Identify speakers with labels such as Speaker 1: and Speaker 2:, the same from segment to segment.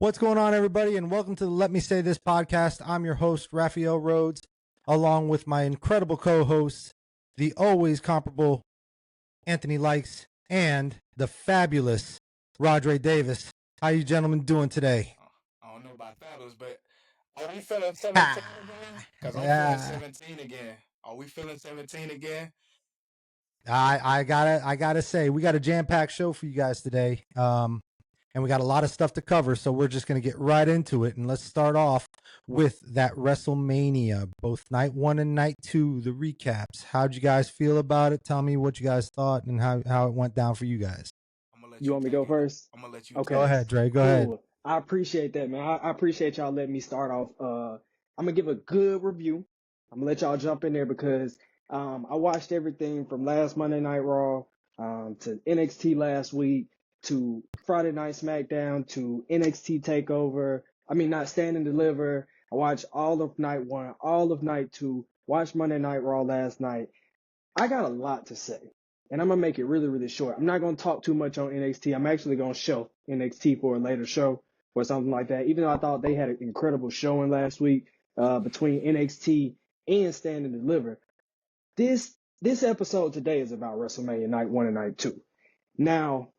Speaker 1: What's going on, everybody, and welcome to the Let Me Say This podcast. I'm your host, Raphael Rhodes, along with my incredible co-hosts, the always comparable Anthony Likes, and the fabulous Rodre Davis. How you gentlemen doing today?
Speaker 2: I don't know about fabulous, but are we feeling 17 again? Because I'm feeling 17 again. Are we feeling 17 again?
Speaker 1: I gotta say, we got a jam-packed show for you guys today. And we got a lot of stuff to cover, so we're just going to get right into it. And let's start off with that WrestleMania, both night one and night two, the recaps. How'd you guys feel about it? Tell me what you guys thought and how it went down for you guys.
Speaker 2: I'm gonna let
Speaker 3: you want me to go first?
Speaker 2: I'm going to let you
Speaker 3: Okay.
Speaker 1: Go ahead, Dre. Go ahead.
Speaker 3: I appreciate that, man. I appreciate y'all letting me start off. I'm going to give a good review. I'm going to let y'all jump in there because I watched everything from last Monday Night Raw to NXT last week, to Friday Night SmackDown, to NXT TakeOver. I mean, not Stand and Deliver. I watched all of night one, all of night two, watched Monday Night Raw last night. I got a lot to say, and I'm going to make it really, really short. I'm not going to talk too much on NXT. I'm actually going to show NXT for a later show or something like that, even though I thought they had an incredible showing last week between NXT and Stand and Deliver. This episode today is about WrestleMania Night 1 and Night 2. Now,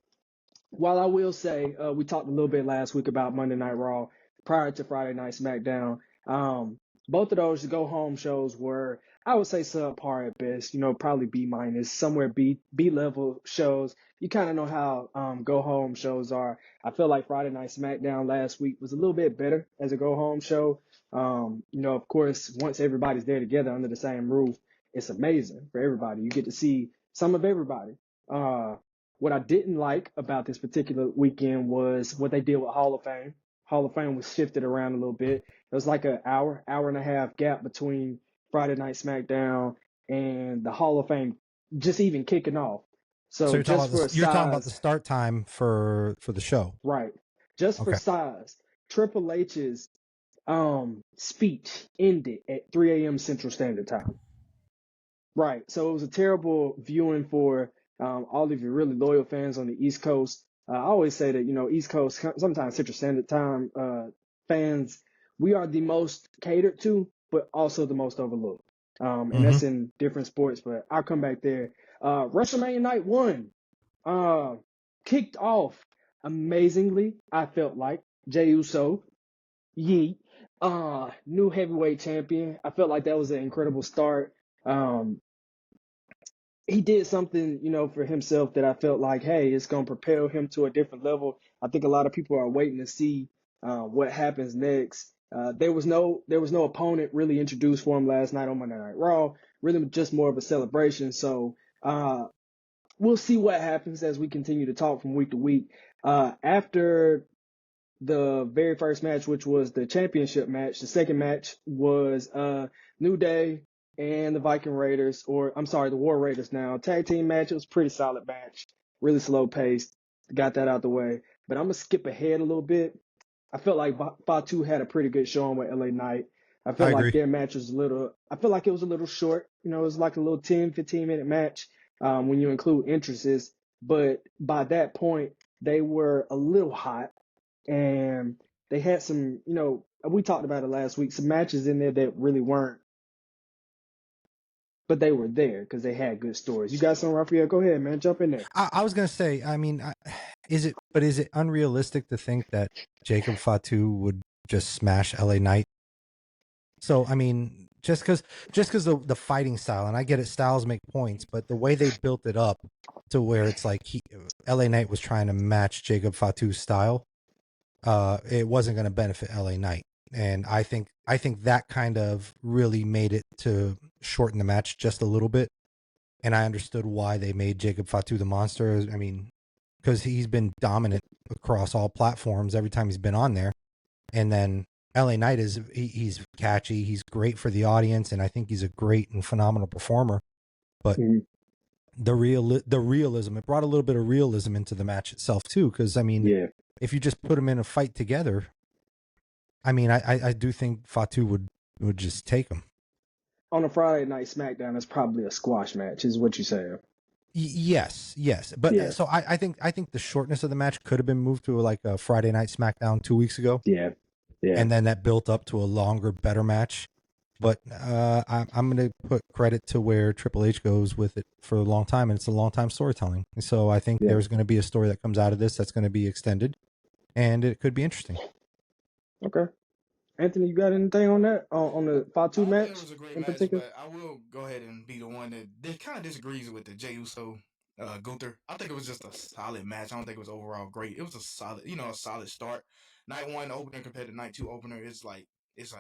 Speaker 3: while I will say we talked a little bit last week about Monday Night Raw prior to Friday Night SmackDown, both of those go-home shows were, I would say, subpar at best, probably B-, somewhere B-level shows. You kind of know how go-home shows are. I feel like Friday Night SmackDown last week was a little bit better as a go-home show. Of course, once everybody's there together under the same roof, it's amazing for everybody. You get to see some of everybody. What I didn't like about this particular weekend was what they did with Hall of Fame. Hall of Fame was shifted around a little bit. It was like an hour and a half gap between Friday Night SmackDown and the Hall of Fame just even kicking off. So
Speaker 1: you're talking about the start time for the show,
Speaker 3: right? Just for size, Triple H's speech ended at 3 a.m. Central Standard Time. Right. So it was a terrible viewing for all of your really loyal fans on the East Coast. I always say that, East Coast, sometimes Central Standard Time fans, we are the most catered to, but also the most overlooked. And that's in different sports, but I'll come back there. WrestleMania Night 1 kicked off amazingly, I felt like. Jey Uso, new heavyweight champion. I felt like that was an incredible start. He did something, for himself that I felt like, hey, it's going to propel him to a different level. I think a lot of people are waiting to see what happens next. There was no opponent really introduced for him last night on Monday Night Raw. Really just more of a celebration. So we'll see what happens as we continue to talk from week to week. After the very first match, which was the championship match, the second match was New Day and the Viking Raiders, the War Raiders now. Tag team match, it was a pretty solid match. Really slow paced. Got that out the way. But I'm going to skip ahead a little bit. I felt like Fatu had a pretty good showing with LA Knight. I felt like their match was it was a little short. It was like a little 10, 15-minute match when you include entrances. But by that point, they were a little hot. And they had some, we talked about it last week, some matches in there that really weren't. But they were there because they had good stories. You got some, Raphael? Go ahead, man. Jump in there.
Speaker 1: I was going to say, I mean, is it unrealistic to think that Jacob Fatu would just smash LA Knight? So, I mean, just because the fighting style, and I get it, styles make points, but the way they built it up to where it's like LA Knight was trying to match Jacob Fatu's style, it wasn't going to benefit LA Knight. And I think that kind of really made it to shorten the match just a little bit. And I understood why they made Jacob Fatu the monster. I mean, because he's been dominant across all platforms every time he's been on there. And then LA Knight he's catchy. He's great for the audience. And I think he's a great and phenomenal performer. But the realism, it brought a little bit of realism into the match itself too. Because, I mean, if you just put them in a fight together, I mean, I do think Fatu would just take him.
Speaker 3: On a Friday Night SmackDown, it's probably a squash match, is what you say.
Speaker 1: Yes, but
Speaker 3: Yeah,
Speaker 1: so I think the shortness of the match could have been moved to like a Friday Night SmackDown 2 weeks ago,
Speaker 3: yeah, yeah.
Speaker 1: and then that built up to a longer, better match. But I'm going to put credit to where Triple H goes with it for a long time, and it's a long time storytelling. So I think
Speaker 3: Yeah.
Speaker 1: there's going to be a story that comes out of this that's going to be extended, and it could be interesting.
Speaker 3: Okay. Anthony, you got anything on that? On the
Speaker 2: I
Speaker 3: 5-2
Speaker 2: don't think it
Speaker 3: match
Speaker 2: was a great
Speaker 3: in
Speaker 2: match,
Speaker 3: particular?
Speaker 2: but I will go ahead and be the one that kind of disagrees with the Jey Uso Gunther. I think it was just a solid match. I don't think it was overall great. It was a solid, a solid start. Night one opener compared to night two opener, it's a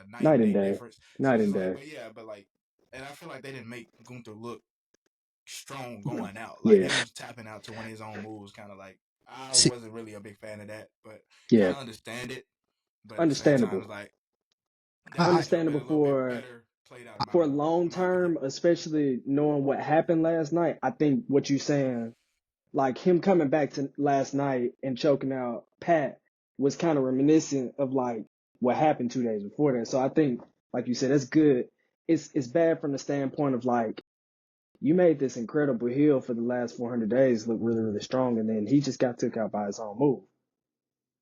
Speaker 2: night
Speaker 3: Night
Speaker 2: and
Speaker 3: and
Speaker 2: day
Speaker 3: day.
Speaker 2: difference. So
Speaker 3: Night
Speaker 2: it's
Speaker 3: and
Speaker 2: just like,
Speaker 3: day.
Speaker 2: but yeah, but like, and I feel like they didn't make Gunther look strong going out. Like
Speaker 3: Yeah,
Speaker 2: him tapping out to one of his own moves, kind of like I
Speaker 1: See,
Speaker 2: wasn't really a big fan of that, but kind
Speaker 3: yeah.
Speaker 2: of understand it. But at the same time,
Speaker 3: Understandable.
Speaker 2: it's like that
Speaker 1: I,
Speaker 2: match could have been
Speaker 3: Understandable
Speaker 2: a little bit
Speaker 3: for
Speaker 2: better played out, in
Speaker 3: for long
Speaker 2: my opinion.
Speaker 3: term, especially knowing what happened last night. I think what you saying, like him coming back to last night and choking out Pat, was kind of reminiscent of like what happened 2 days before that. So I think, like you said, that's good. It's bad from the standpoint of like you made this incredible heel for the last 400 days look really, really strong, and then he just got took out by his own move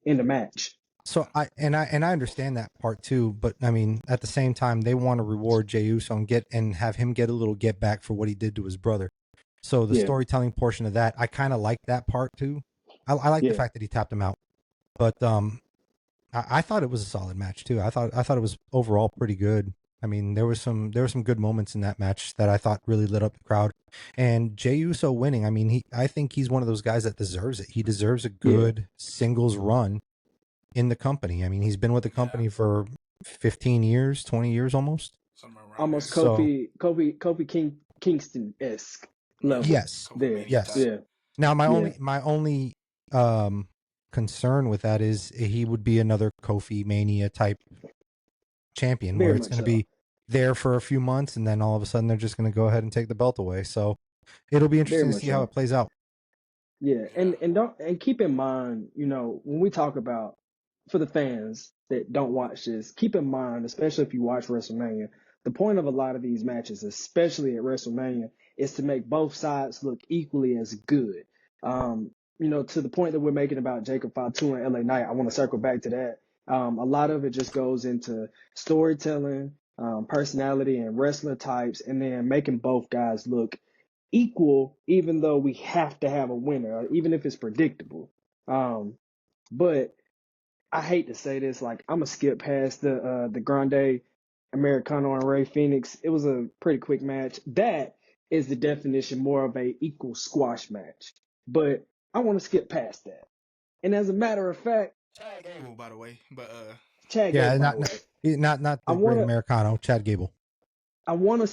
Speaker 3: in the match.
Speaker 1: so I understand that part too, but I mean at the same time they want to reward Jey Uso and have him get a little get back for what he did to his brother. So the
Speaker 3: Yeah,
Speaker 1: storytelling portion of that, I kind of like that part too. I like the
Speaker 3: yeah,
Speaker 1: fact that he tapped him out, but I thought it was a solid match too. I thought it was overall pretty good. I mean, there were some good moments in that match that I thought really lit up the crowd. And Jey Uso winning, I mean, I think he's one of those guys that deserves it. He deserves a
Speaker 3: yeah.
Speaker 1: good singles run in the company. I mean, he's been with the
Speaker 2: Yeah,
Speaker 1: company for 15 years, 20 years almost.
Speaker 2: somewhere around
Speaker 3: Almost
Speaker 2: there.
Speaker 1: So,
Speaker 3: Kofi Kingston esque
Speaker 2: Yeah,
Speaker 3: level
Speaker 1: yes.
Speaker 2: Kofi
Speaker 3: there.
Speaker 2: Mania
Speaker 1: Yes.
Speaker 2: type.
Speaker 3: Yeah,
Speaker 1: Now, my
Speaker 3: yeah.
Speaker 1: only um concern with that is he would be another Kofi Mania type champion
Speaker 3: Very
Speaker 1: where it's
Speaker 3: much
Speaker 1: going to
Speaker 3: so.
Speaker 1: be there for a few months and then all of a sudden they're just going to go ahead and take the belt away. So it'll be
Speaker 3: Very
Speaker 1: interesting to
Speaker 3: much
Speaker 1: see how
Speaker 3: so.
Speaker 1: it plays out.
Speaker 3: Yeah,
Speaker 2: Yeah,
Speaker 3: and keep in mind, when we talk about for the fans that don't watch this, keep in mind, especially if you watch WrestleMania, the point of a lot of these matches, especially at WrestleMania, is to make both sides look equally as good. To the point that we're making about Jacob Fatu and LA Knight, I want to circle back to that. A lot of it just goes into storytelling, personality, and wrestler types, and then making both guys look equal, even though we have to have a winner, even if it's predictable. Um, but I hate to say this, like I'm gonna skip past the Grande Americano and Ray Phoenix. It was a pretty quick match. That is the definition more of a equal squash match. But I want to skip past that. And as a matter of fact,
Speaker 2: Chad Gable, by the way, but
Speaker 3: Chad Gable,
Speaker 1: Yeah,
Speaker 3: by the
Speaker 1: not
Speaker 3: way,
Speaker 1: not
Speaker 3: I
Speaker 1: the Great
Speaker 3: wanna
Speaker 1: Americano, Chad Gable.
Speaker 3: I wanna,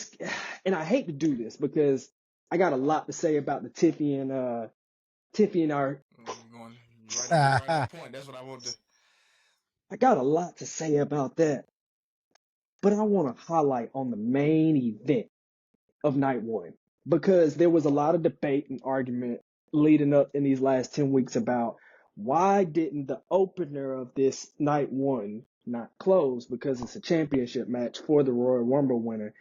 Speaker 3: and I hate to do this because I got a lot to say about the Tiffy and our
Speaker 2: you're going you're right on point. That's what I want to.
Speaker 3: I got a lot to say about that, but I want to highlight on the main event of night one because there was a lot of debate and argument leading up in these last 10 weeks about why didn't the opener of this night one not close because it's a championship match for the Royal Rumble winner.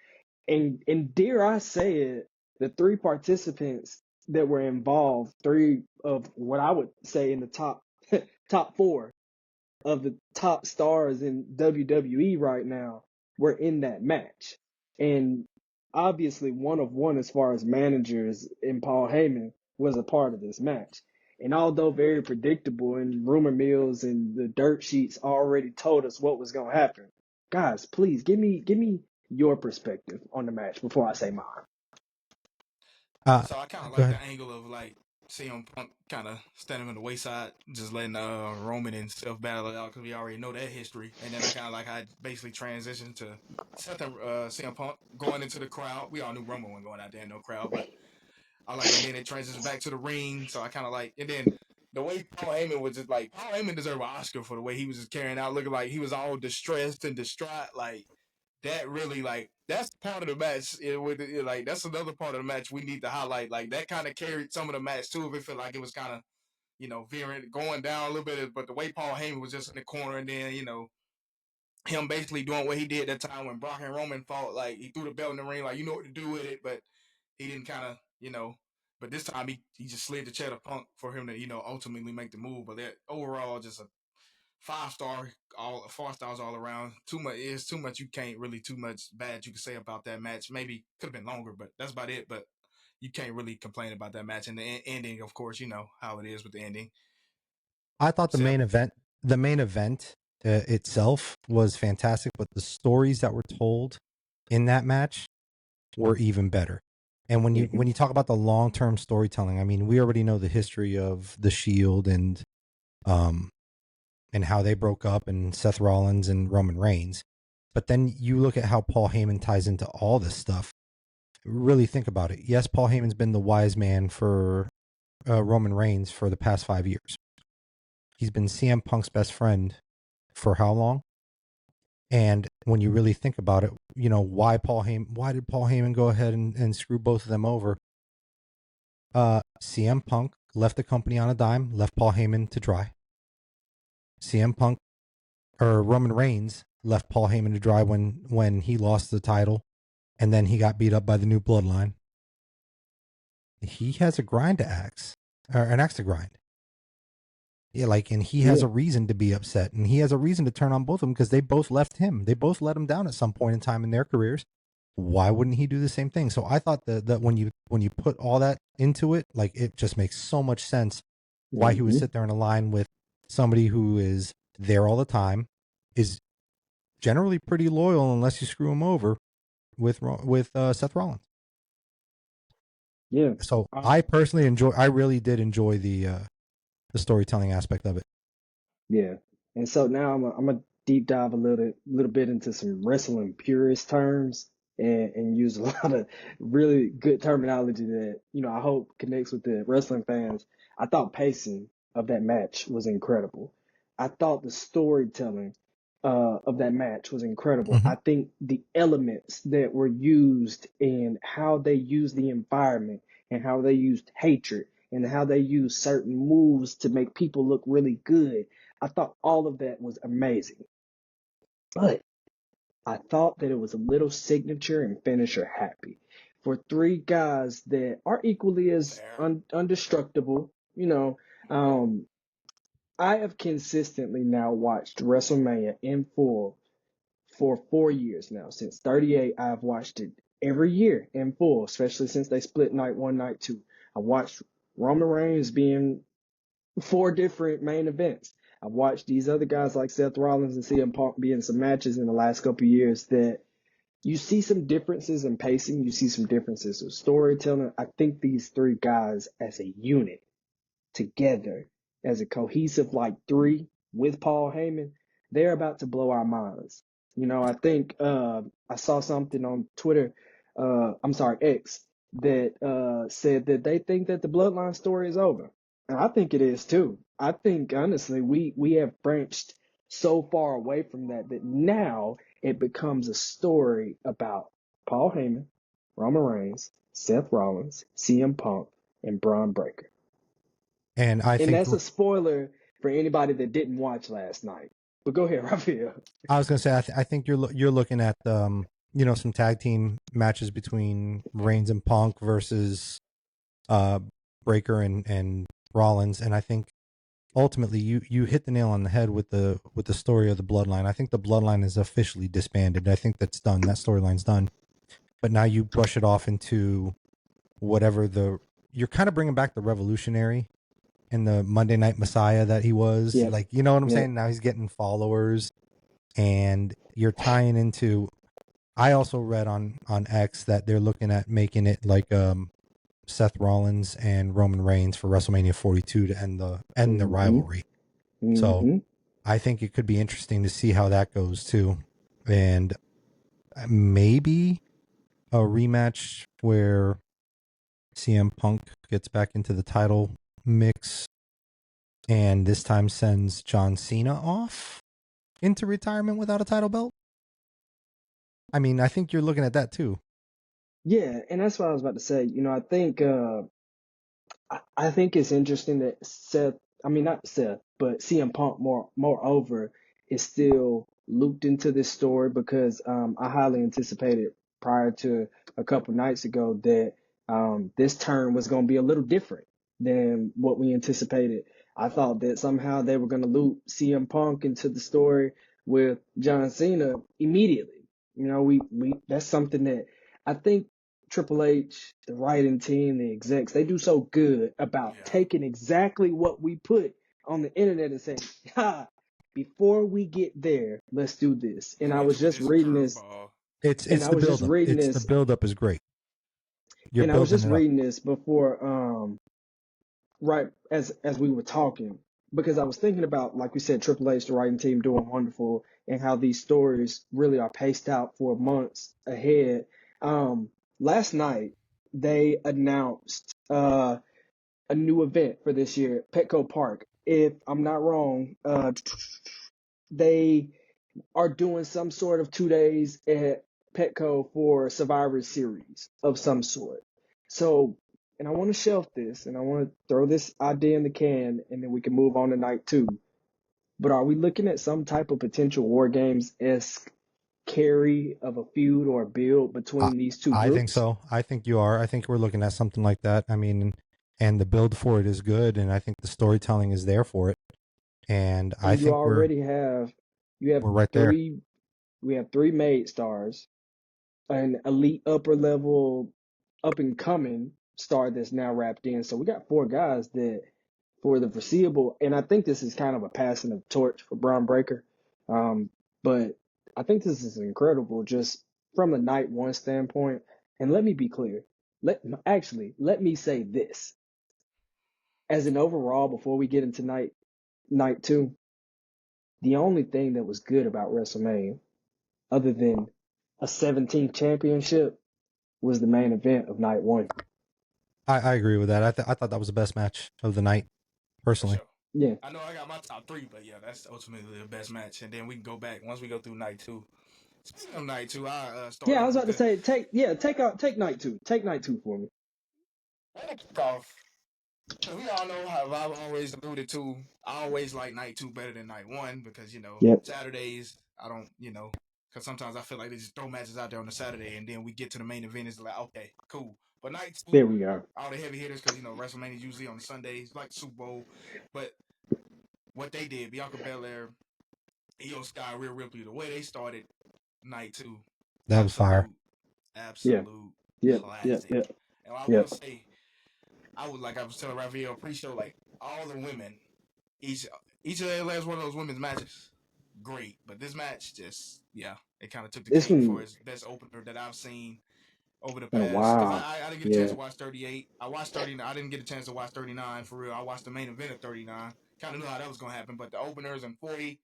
Speaker 3: And dare I say it, the three participants that were involved, three of what I would say in the top four of the top stars in WWE right now were in that match. And obviously one of one as far as managers in Paul Heyman was a part of this match. And although very predictable and rumor mills and the dirt sheets already told us what was going to happen, guys, please give me your perspective on the match before I say mine.
Speaker 1: uh,
Speaker 2: So I kind of
Speaker 1: Go
Speaker 2: like the
Speaker 1: ahead.
Speaker 2: angle of like CM Punk kind of standing on the wayside, just letting Roman and Seth battle it out because we already know that history. And then I kind of like how it basically transitioned to Seth and CM Punk going into the crowd. We all knew Roman wasn't going out there in no crowd, but I like, and then it transitions back to the ring. So I kind of like, and then the way Paul Heyman was just like, Paul Heyman deserved an Oscar for the way he was just carrying out, looking like he was all distressed and distraught. Like that really, like that's part of the match. Like that's another part of the match we need to highlight. Like that kind of carried some of the match too. If it felt like it was kind of veering, going down a little bit, but the way Paul Heyman was just in the corner, and then him basically doing what he did that time when Brock and Roman fought, like he threw the belt in the ring, like you know what to do with it, but he didn't kind of, But this time he just slid the chair to Punk for him to, ultimately make the move. But that overall just a 5 star, all 4 stars all around. Too much. You can't really too much bad you can say about that match. Maybe could have been longer, but that's about it. But you can't really complain about that match. And the ending, of course, you know how it is with the ending.
Speaker 1: I thought the
Speaker 2: Seth,
Speaker 1: main event itself was fantastic, but the stories that were told in that match were even better. And when you talk about the long-term storytelling, I mean, we already know the history of the Shield and how they broke up, and Seth Rollins and Roman Reigns. But then you look at how Paul Heyman ties into all this stuff. Really think about it. Yes, Paul Heyman's been the wise man for Roman Reigns for the past 5 years. He's been CM Punk's best friend for how long? And when you really think about it, you know, why did Paul Heyman go ahead and screw both of them over? CM Punk left the company on a dime, left Paul Heyman to dry. Roman Reigns left Paul Heyman to dry when he lost the title, and then he got beat up by the New Bloodline. He has a grind to axe, or an axe to grind. Yeah, and he has a reason to be upset, and he has a reason to turn on both of them because they both left him. They both let him down at some point in time in their careers. Why wouldn't he do the same thing? So I thought that when you put all that into it, it just makes so much sense why he would sit there in a line with somebody who is there all the time, is generally pretty loyal unless you screw him over with Seth Rollins.
Speaker 3: Yeah.
Speaker 1: So I really did enjoy the storytelling aspect of it.
Speaker 3: Yeah. And so now I'm gonna deep dive a little bit into some wrestling purist terms and use a lot of really good terminology that, I hope connects with the wrestling fans. I thought pacing of that match was incredible. I thought the storytelling of that match was incredible.
Speaker 1: Mm-hmm.
Speaker 3: I think the elements that were used and how they used the environment and how they used hatred and how they used certain moves to make people look really good. I thought all of that was amazing. But I thought that it was a little signature and finisher happy for three guys that are equally as undestructible. I have consistently now watched WrestleMania in full for 4 years now. Since 38, I've watched it every year in full, especially since they split night one, night two. I watched Roman Reigns being 4 different main events. I've watched these other guys like Seth Rollins and CM Punk be in some matches in the last couple of years that you see some differences in pacing. You see some differences in storytelling. I think these three guys as a unit together, as a cohesive three with Paul Heyman, they're about to blow our minds. I think I saw something on Twitter, X, that said that they think that the Bloodline story is over. And I think it is too. I think honestly we have branched so far away from that now it becomes a story about Paul Heyman, Roman Reigns, Seth Rollins, CM Punk, and Braun Breaker.
Speaker 1: And
Speaker 3: And that's a spoiler for anybody that didn't watch last night. But go ahead, Raphael.
Speaker 1: I was going to say, I think you're looking at some tag team matches between Reigns and Punk versus Breaker and Rollins, and I think ultimately you hit the nail on the head with the story of the Bloodline. I think the Bloodline is officially disbanded. I think that's done. That storyline's done. But now you brush it off into whatever you're kind of bringing back the Revolutionary and the Monday Night Messiah that he was.
Speaker 3: Yep.
Speaker 1: You know what I'm saying? Now he's getting followers, and you're tying into. I also read on X that they're looking at making it Seth Rollins and Roman Reigns for WrestleMania 42 to end the rivalry.
Speaker 3: Mm-hmm.
Speaker 1: So I think it could be interesting to see how that goes too, and maybe a rematch where CM Punk gets back into the title mix, and this time sends John Cena off into retirement without a title belt. I mean, I think you're looking at that too.
Speaker 3: Yeah, and that's what I was about to say. I think it's interesting that not Seth, but CM Punk moreover is still looped into this story because I highly anticipated prior to a couple nights ago that this turn was going to be a little different than what we anticipated. I thought that somehow they were going to loop CM Punk into the story with John Cena immediately. You know, we that's something that I think Triple H, the writing team, the execs, they do so good about
Speaker 2: Yeah.
Speaker 3: taking exactly what we put on the internet and saying, ha, before we get there, let's do this. And
Speaker 2: Let
Speaker 3: I
Speaker 2: me
Speaker 3: was
Speaker 2: throw
Speaker 3: just
Speaker 2: this
Speaker 3: reading this,
Speaker 2: curveball.
Speaker 1: It's
Speaker 3: and I
Speaker 1: the
Speaker 3: was just
Speaker 1: buildup.
Speaker 3: reading
Speaker 1: It's the
Speaker 3: this,
Speaker 1: buildup is great. You're
Speaker 3: and I was
Speaker 1: building
Speaker 3: just
Speaker 1: it up.
Speaker 3: reading this before, right as we were talking, because I was thinking about, like we said, Triple H, the writing team, doing wonderful, and how these stories really are paced out for months ahead. Last night they announced a new event for this year, Petco Park. If I'm not wrong, they are doing some sort of 2 days at Petco for Survivor Series of some sort. So, and I want to shelf this and I want to throw this idea in the can and then we can move on to night two. But are we looking at some type of potential War Games-esque carry of a feud or a build
Speaker 1: I,
Speaker 3: between these two
Speaker 1: I think
Speaker 3: groups?
Speaker 1: so. I think you are. I think we're looking at something like that. I mean, and the build for it is good, and I think the storytelling is there for it. And I
Speaker 3: And you
Speaker 1: think
Speaker 3: already have you have
Speaker 1: we're right there.
Speaker 3: three we have three made stars, an elite upper level up and coming star that's now wrapped in. So we got four guys that for the foreseeable, and I think this is kind of a passing of torch for Braun Breaker. But I think this is incredible just from the night one standpoint. And let me be clear. Let me say this. As an overall, before we get into night two, the only thing that was good about WrestleMania, other than a 17th championship, was the main event of night one.
Speaker 1: I agree with that. I thought that was the best match of the night,
Speaker 2: For
Speaker 1: personally.
Speaker 2: sure.
Speaker 3: Yeah.
Speaker 2: I know I got my top three, but yeah, that's ultimately the best match. And then we can go back once we go through night two. Speaking of night two, I start
Speaker 3: Yeah, I
Speaker 2: off
Speaker 3: was
Speaker 2: with
Speaker 3: about to
Speaker 2: the
Speaker 3: say take night two. Take night two for me.
Speaker 2: way to kick off. Cause we all know how I've always alluded to. I always like night two better than night one because
Speaker 3: Yep.
Speaker 2: Saturdays I don't because sometimes I feel like they just throw matches out there on a Saturday and then we get to the main event, it's like okay cool, but night two
Speaker 3: There we are.
Speaker 2: all the heavy hitters because WrestleMania is usually on Sundays like Super Bowl, but what they did, Bianca Belair, Io Sky, Rhea Ripley, the way they started night two,
Speaker 1: That was fire.
Speaker 2: absolute,
Speaker 3: Yeah.
Speaker 2: absolute
Speaker 3: Yep. Yep.
Speaker 2: classic.
Speaker 3: Yep.
Speaker 2: And I will
Speaker 3: Yep.
Speaker 2: say, like I was telling Raphael pre-show, like all the women, each each of their last one of those women's matches, great. But this match, just it kind of took the
Speaker 3: This
Speaker 2: cake for
Speaker 3: one.
Speaker 2: its best opener that I've seen over the
Speaker 3: In a
Speaker 2: past. Because
Speaker 3: while.
Speaker 2: I didn't get a chance
Speaker 3: Yeah.
Speaker 2: to watch 38. I watched 39. I didn't get a chance to watch 39 for real. I watched the main event of 39. Kind of knew how that was gonna happen, but the openers and 40.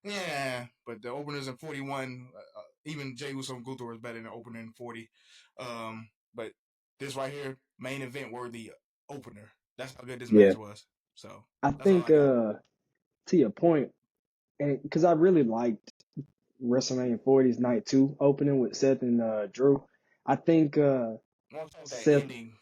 Speaker 2: Yeah, but the openers in 41, even Jey Uso and Gunther was better than the opener in 40. But this right here, main event worthy opener. That's how good this
Speaker 3: Yeah.
Speaker 2: match was. So
Speaker 3: I
Speaker 2: that's all
Speaker 3: think
Speaker 2: I got.
Speaker 3: to your point, and because I really liked WrestleMania 40's night two opening with Seth and Drew. I think
Speaker 2: More so that
Speaker 3: Seth.
Speaker 2: ending,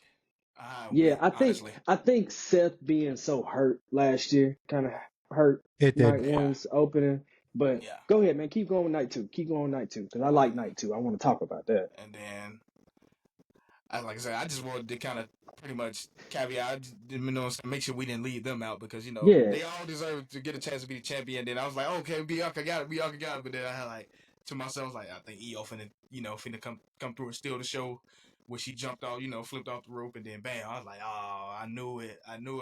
Speaker 2: how it
Speaker 3: Yeah,
Speaker 2: went,
Speaker 3: I think
Speaker 2: honestly.
Speaker 3: I think Seth being so hurt last year kind of hurt
Speaker 1: It did.
Speaker 3: night
Speaker 2: Yeah,
Speaker 3: one's opening. But
Speaker 2: yeah.
Speaker 3: go ahead, man. Keep going with night two. Keep going with night two because I
Speaker 2: And,
Speaker 3: like night two. I want to talk about that.
Speaker 2: and then like I said, I just wanted to kind of pretty much caveat, I just didn't make sure we didn't leave them out because
Speaker 3: Yeah,
Speaker 2: they all deserve to get a chance to be the champion. Then I was like, okay, Bianca got it. But then I had like to myself, I was like, I think Io finna come through and steal the show. Where she jumped off, flipped off the rope, and then bam! I was like, oh, I knew it.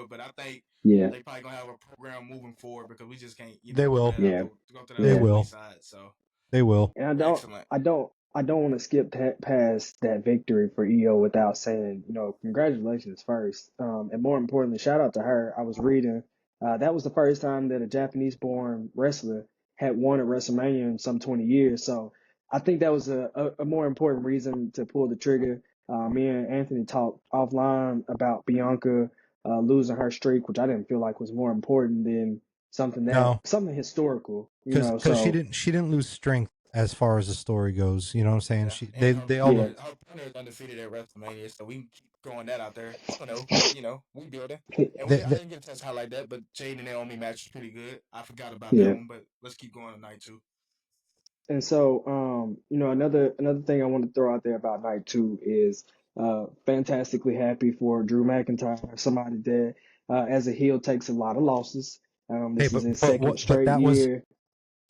Speaker 2: But I think
Speaker 3: yeah,
Speaker 2: they probably gonna have a program moving forward because we just can't,
Speaker 1: They
Speaker 2: throw
Speaker 1: will.
Speaker 2: that out
Speaker 3: yeah,
Speaker 2: the go to that
Speaker 1: They
Speaker 2: out
Speaker 3: yeah.
Speaker 2: the
Speaker 1: will.
Speaker 2: wayside. So
Speaker 1: They will.
Speaker 3: And
Speaker 2: excellent.
Speaker 3: I don't want to skip past that victory for EO without saying, congratulations first. And more importantly, shout out to her. I was reading, that was the first time that a Japanese-born wrestler had won at WrestleMania in some 20 years. So I think that was a more important reason to pull the trigger. Me and Anthony talked offline about Bianca losing her streak, which I didn't feel like was more important than
Speaker 1: No,
Speaker 3: something historical,
Speaker 1: because
Speaker 3: So
Speaker 1: she didn't lose strength as far as the story goes. You know what I'm saying?
Speaker 2: Yeah, and
Speaker 1: They all
Speaker 3: yeah.
Speaker 1: look.
Speaker 2: her partner is undefeated at WrestleMania, so we can keep throwing that out there. I don't know, but we building, and I
Speaker 1: They,
Speaker 2: didn't get a chance to highlight that, but Jade and Naomi match was pretty good. I forgot about that
Speaker 3: Yeah.
Speaker 2: one, but let's keep going tonight too.
Speaker 3: And so, another thing I want to throw out there about night two is Fantastically happy for Drew McIntyre, somebody that as a heel takes a lot of losses.
Speaker 1: Hey,
Speaker 3: This is his second straight year.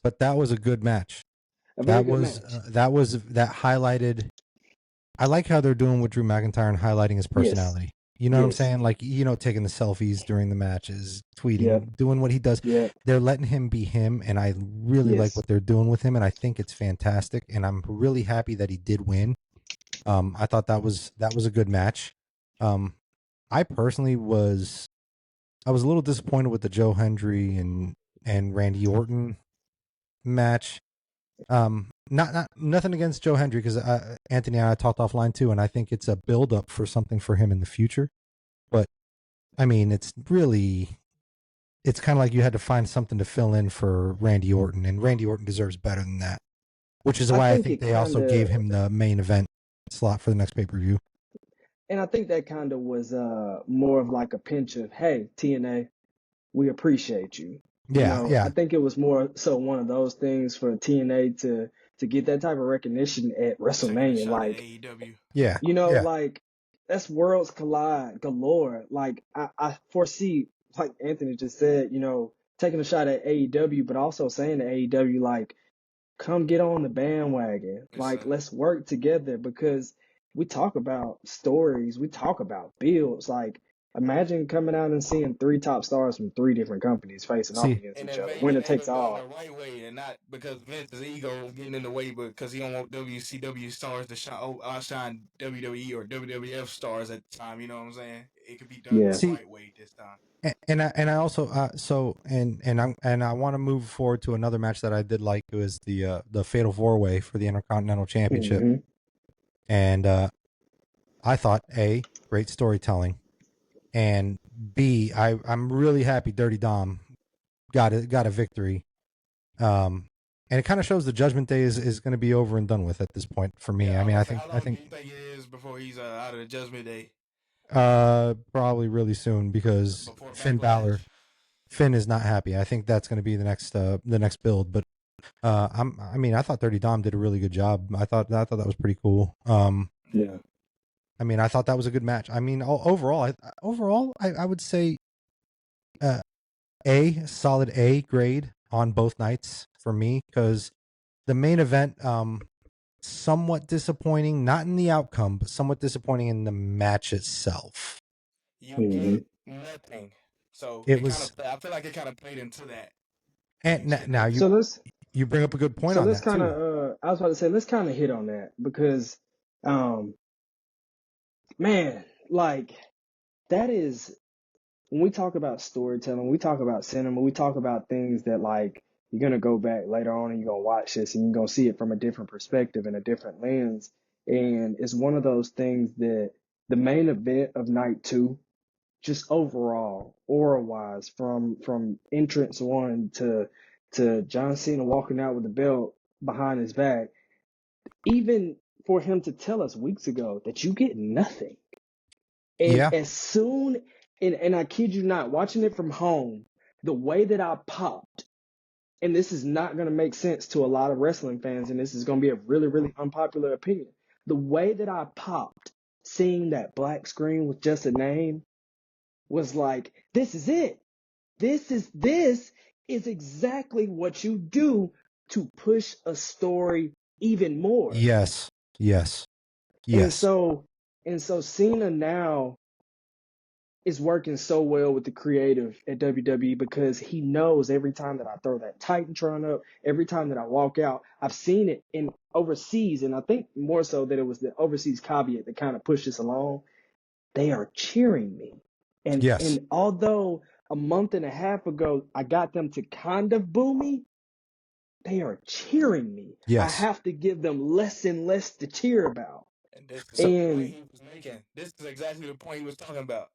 Speaker 1: but that was a good match.
Speaker 3: A very good match.
Speaker 1: That highlighted. I like how they're doing with Drew McIntyre and highlighting his personality. You know what I'm
Speaker 3: Yes.
Speaker 1: saying? Like, taking the selfies during the matches, tweeting,
Speaker 3: Yep.
Speaker 1: doing what he does.
Speaker 3: Yep.
Speaker 1: They're letting him be him, and I really like
Speaker 3: Yes.
Speaker 1: what they're doing with him, and I think it's fantastic. And I'm really happy that he did win. I thought that was a good match. I personally I was a little disappointed with the Joe Hendry and Randy Orton match. Not nothing against Joe Hendry, because Anthony and I talked offline too, and I think it's a build up for something for him in the future. But I mean, it's kind of like you had to find something to fill in for Randy Orton, and Randy Orton deserves better than that. Which is why I think they also gave him the main event slot for the next pay-per-view.
Speaker 3: And I think that kind of was more of like a pinch of, hey, TNA, we appreciate you.
Speaker 1: Yeah.
Speaker 3: I think it was more so one of those things for TNA to get that type of recognition at WrestleMania. Like,
Speaker 2: AEW.
Speaker 1: Yeah.
Speaker 3: Like that's worlds collide galore. Like I foresee, like Anthony just said, taking a shot at AEW, but also saying to AEW, like, come get on the bandwagon.
Speaker 2: Yes,
Speaker 3: Like,
Speaker 2: sir.
Speaker 3: let's work together, because we talk about stories, we talk about builds. Like, imagine coming out and seeing 3 top stars from 3 different companies facing off against
Speaker 2: And
Speaker 3: each
Speaker 2: then
Speaker 3: other.
Speaker 2: Vader
Speaker 3: Winner
Speaker 2: done
Speaker 3: takes
Speaker 2: it done
Speaker 3: all.
Speaker 2: the right way, and not because Vince's ego is getting in the way, but because he don't want WCW stars to outshine WWE or WWF stars at the time. You know what I'm saying? It could be done the right way this time.
Speaker 1: And I also I want to move forward to another match that I did like. It was the Fatal 4-Way for the Intercontinental Championship.
Speaker 3: Mm-hmm.
Speaker 1: And I thought, A, great storytelling, and B, I'm really happy Dirty Dom got a victory. And it kind of shows the Judgment Day is going to be over and done with at this point for me.
Speaker 2: Yeah,
Speaker 1: I mean,
Speaker 2: how long
Speaker 1: I
Speaker 2: do
Speaker 1: think
Speaker 2: you think it is before he's out of the Judgment Day?
Speaker 1: probably really soon, because
Speaker 2: Before
Speaker 1: Finn is not happy. I think that's going to be the next build. But I thought Dirty Dom did a really good job. I thought that was pretty cool.
Speaker 3: Yeah.
Speaker 1: I mean, I thought that was a good match. I mean, overall, I would say solid A grade on both nights for me, because the main event somewhat disappointing, not in the outcome, but somewhat disappointing in the match itself.
Speaker 2: You get nothing. So I feel like it kind of played into that.
Speaker 1: And now you bring up a good point on that too.
Speaker 3: I was about to say, let's kind of hit on that, because, man, like, that is, when we talk about storytelling, we talk about cinema, we talk about things that, like, you're going to go back later on and you're going to watch this and you're going to see it from a different perspective and a different lens. And it's one of those things that the main event of night 2, just overall, aura-wise, from entrance 1 to John Cena walking out with the belt behind his back, even for him to tell us weeks ago that you get nothing. And as soon, and I kid you not, watching it from home, the way that I popped, and this is not going to make sense to a lot of wrestling fans, and this is going to be a really, really unpopular opinion. The way that I popped, seeing that black screen with just a name, was like, this is it. This is exactly what you do to push a story even more.
Speaker 1: Yes.
Speaker 3: And so Cena now is working so well with the creative at WWE, because he knows every time that I throw that Titantron up, every time that I walk out, I've seen it in overseas, and I think more so that it was the overseas caveat that kind of pushed us along. They are cheering me. And although a month and a half ago I got them to kind of boo me, they are cheering me. I have to give them less and less to cheer about.
Speaker 2: And this is the point he was making. This is exactly the point he was talking about.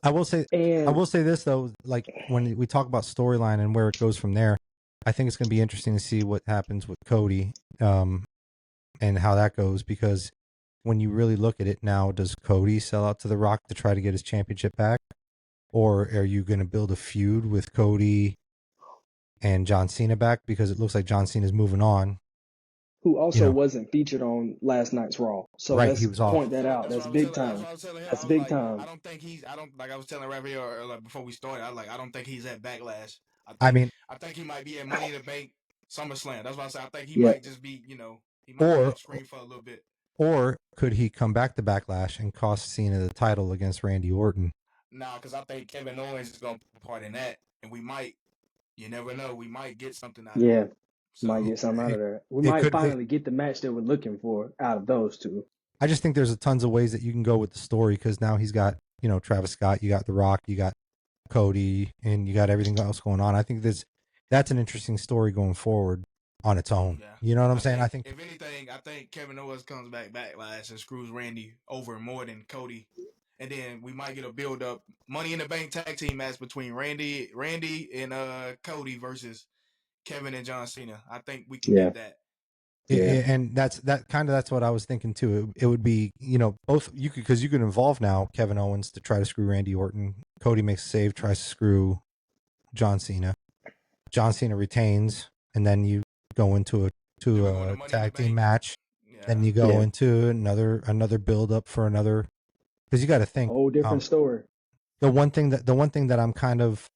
Speaker 1: I will say this though, like when we talk about storyline and where it goes from there, I think it's going to be interesting to see what happens with Cody, and how that goes, because when you really look at it now, does Cody sell out to The Rock to try to get his championship back, or are you going to build a feud with Cody and John Cena back, because it looks like John Cena is moving on?
Speaker 3: who also
Speaker 1: know,
Speaker 3: wasn't featured on last night's Raw. So
Speaker 1: right? He
Speaker 3: let's
Speaker 1: was off.
Speaker 3: point that out.
Speaker 2: That's
Speaker 3: That's
Speaker 2: what I was
Speaker 3: big
Speaker 2: telling. That's
Speaker 3: time.
Speaker 2: what I was telling him.
Speaker 3: That's
Speaker 2: I was
Speaker 3: big
Speaker 2: like,
Speaker 3: time.
Speaker 2: I don't think he's. I don't like. I was telling Raphael like before we started. I don't think he's at Backlash.
Speaker 1: I mean,
Speaker 2: I think he might be at Money in the Bank, SummerSlam. That's why I said I think he
Speaker 3: Yeah.
Speaker 2: might just be. He might be
Speaker 1: or
Speaker 2: off screen for a little bit.
Speaker 1: or could he come back to Backlash and cost Cena the title against Randy Orton?
Speaker 2: Nah, because I think Kevin Owens is gonna play a part in that, and we might. You never know. We might get something out of
Speaker 3: Yeah.
Speaker 2: that. So
Speaker 3: Might get something out of there. We
Speaker 1: It
Speaker 3: might
Speaker 1: could.
Speaker 3: finally get the match that we're looking for out of those two.
Speaker 1: I just think there's a tons of ways that you can go with the story because now he's got Travis Scott, you got The Rock, you got Cody, and you got everything else going on. I think that's an interesting story going forward on its own.
Speaker 2: yeah,
Speaker 1: You know what I'm saying? I think
Speaker 2: if anything, I think Kevin Owens comes back Backlash and screws Randy over more than Cody, and then we might get a build up Money in the Bank tag team match between Randy and Cody versus Kevin and John Cena. I think we can
Speaker 3: Yeah.
Speaker 2: get that.
Speaker 3: Yeah.
Speaker 1: and that's what I was thinking too. It would be both you could because you could involve now Kevin Owens to try to screw Randy Orton. Cody makes a save, tries to screw John Cena. John Cena retains, and then you go into a tag team match.
Speaker 2: Yeah.
Speaker 1: Then you go
Speaker 3: Yeah.
Speaker 1: into another build up for another because you got to think
Speaker 3: Whole different story.
Speaker 1: the one thing that I'm kind of